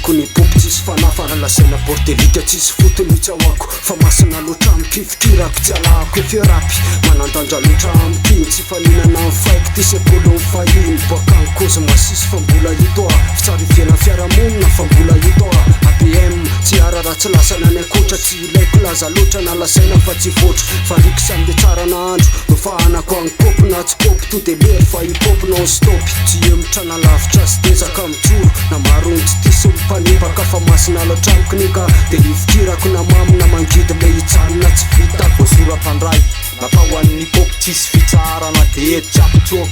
Tiako ny pop tsisy fanafa lasaina bordelika tsisy fotony tsahoako fa masina loatra mikifikirako tsy alako eferapy manandandra loatra amikiny tsy faninana mifaiko ty sekoly mifahiny boakany kozy masisy fa mbola hito fitsarifiana fiaramonina fa mbola hito ABM tsy arara tsy lasana ny akotra tsy ilaiko laza loatra na lasaina fa tsy voatra fa riky samde tsara nahandro nofahanako agny kopy na tsy kopy to de lery fa hipopy non stop tsy emitrana lavitra sy tezaka mijoro na maronty ty sy mipanipaka fa masina loatra amikinika de hifikirako na mamina mangidy le hitsanina tsy vita voasoratandray natao an'ny kopy tsisy fitsarana de etrapotsoko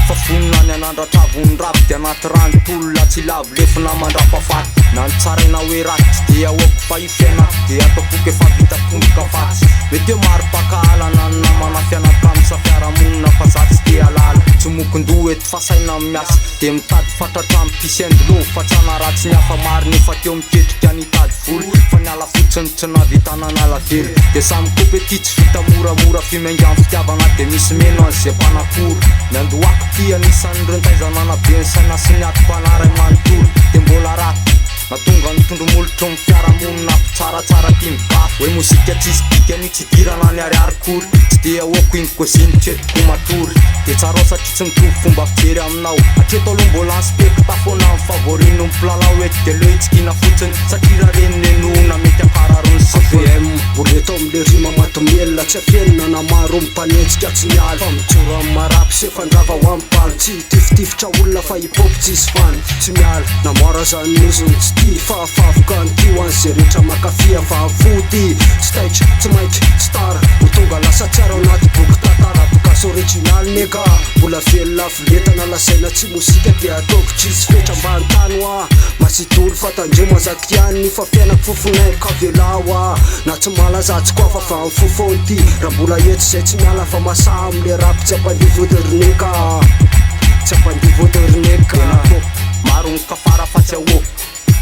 fa fonina ny anandratravony rapy de anaty rano tolona tsy lavo lefina mandrapafaty na ny tsaraina hoe raty de ahoako fa ifiainaky de ataoko efa vita tomboka fatsy mety eo maro pakahalana ny namana fianakamy sa fiaramonina fa za tsy de alala tsy mokondoha eto fa saina miasa de mitady fatratra mpisy endlo fa tsana ratsy ny hafa maro nefa teo miketrika nitady volo fa niala fotsiny tsy navitana nalavely de samy kopety tsy vita moramora fimainga amin'ny fitiavana de misy meno an'izay mpanakoro ny andohako ty anisan'ny rentaizanana be ny saina sy ny atom-panaray manontolo de mbola raty natonga nitondromolotro amin'ny fiaramonina tsaratsara ty mibafy hoe mozika tsisy dika ny tsy dirana ny ariary-kory tsy de ahoako iny koziny tretiko matory de tsarao satria tsy mitovy fomba fijery aminao atreto aloha mbola ny spectafona amin'ny favorino mpilalao ety de leo itsikina fotsiny satria raha reniny nohona mety akararony ABM boleto amle rima matomelona tsy afienina na maro mipanetsika tsy miala fa mijoro amin'ny marapy se fandrava ho ampany tsy tifitifotra olona fa hipopy tsisy fany tsy miala namora zany nozony tsy ty fa afavoka ny ty ho an'zay rehetra makafia fa avody tsy taitra tsy maiky tsy tara ho tonga lasa tsara ao anaty boky tantara bokasy originaly neka mbola velona aviletana lasaina tsy mozika de ataoko tsisy fetra mbany tany hoa masitolo fa tandre mazaky ihany fa fiainako fofonaiko kavelao na tsy malazatsy koa fa fa mifofony ty raha mbola eto zay tsy miala fa masa amle rapy tsy ampandivoderineka tsy ampandivoderineka maro mikafara fa tsy ahoako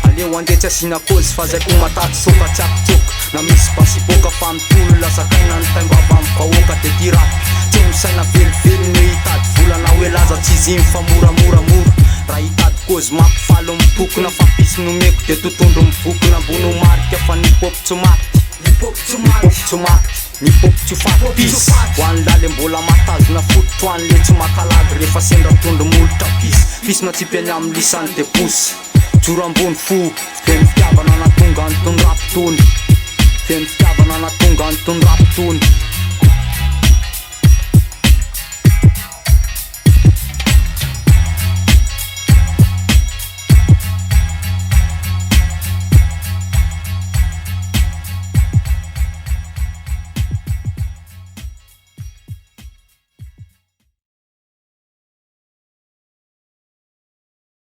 aleo andetsy asina kozy fa zay ko mataty soka tsy akotsoko na misy basiboka fa mitolona zakaina ny taingoava amin'ny vahoaka de ty rapy tsy misaina velively ny hitady volana hoe laza tsy izy iny fa moramoramora raha hitady kozy mampifalo mipokona fa pisy nomeko de totondro mivokona ambony marika fa ny popy tsy maty tsy maty ny popy tsy faty pisy ho an'ny laly mbola matazona fototro an'le tsy makalagy rehefa sendra tondro molotra pisy na tsipiany amin'ny lisany de posy joro ambony fo feno fitiavana natonga ny tony rapitony feno fitiavana natonga ny tony rapitony